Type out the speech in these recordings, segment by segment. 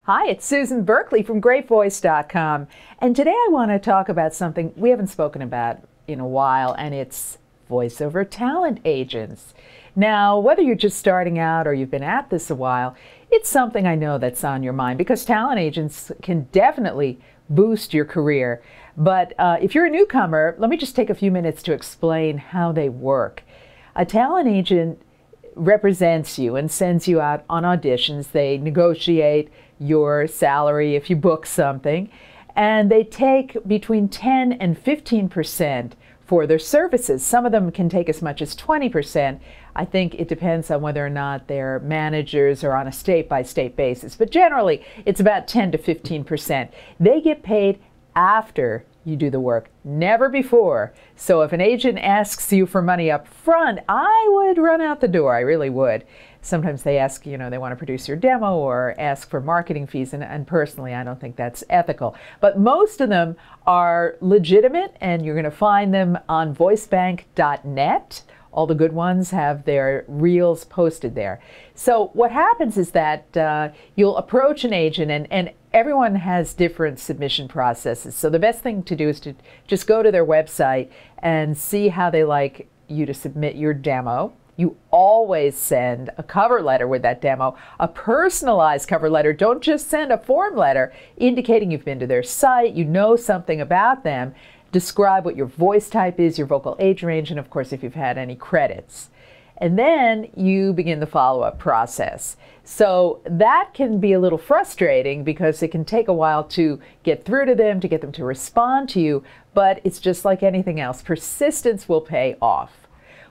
Hi, it's Susan Berkley from GreatVoice.com, and today I want to talk about something we haven't spoken about in a while, and it's voiceover talent agents. Now, whether you're just starting out or you've been at this a while, it's something I know that's on your mind because talent agents can definitely boost your career. But if you're a newcomer, let me just take a few minutes to explain how they work. A talent agent represents you and sends you out on auditions. They negotiate your salary if you book something, and they take between 10 and 15% for their services. Some of them can take as much as 20%. I think it depends on whether or not they're managers or on a state-by-state basis, but generally it's about 10 to 15%. They get paid after you do the work, never before. So if an agent asks you for money up front, I would run out the door. I really would. Sometimes they ask, they want to produce your demo or ask for marketing fees, and personally, I don't think that's ethical. But most of them are legitimate, and you're going to find them on voicebank.net. All the good ones have their reels posted there. So what happens is that you'll approach an agent, and everyone has different submission processes. So the best thing to do is to just go to their website and see how they like you to submit your demo. You always send a cover letter with that demo, a personalized cover letter. Don't just send a form letter indicating you've been to their site, you know something about them. Describe what your voice type is, your vocal age range, and of course if you've had any credits. And then you begin the follow-up process. So that can be a little frustrating because it can take a while to get through to them, to get them to respond to you, but it's just like anything else. Persistence will pay off.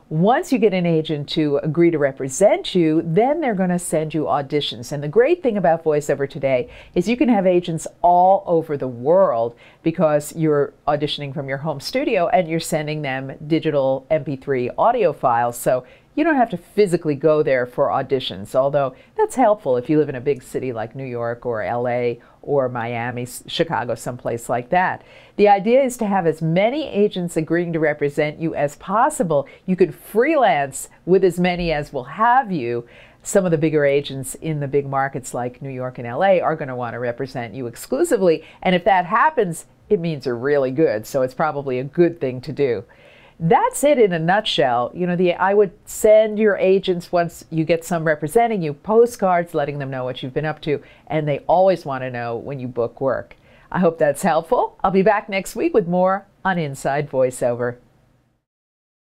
Once you get an agent to agree to represent you, then they're going to send you auditions. And the great thing about voiceover today is you can have agents all over the world because you're auditioning from your home studio and you're sending them digital MP3 audio files. So you don't have to physically go there for auditions, although that's helpful if you live in a big city like New York or LA or Miami, Chicago, someplace like that. The idea is to have as many agents agreeing to represent you as possible. You could freelance with as many as will have you. Some of the bigger agents in the big markets like New York and LA are going to want to represent you exclusively, and if that happens, it means you're really good, so it's probably a good thing to do. That's it in a nutshell. I would send your agents, once you get some representing you, postcards letting them know what you've been up to, and they always want to know when you book work. I hope that's helpful. I'll be back next week with more on Inside Voiceover.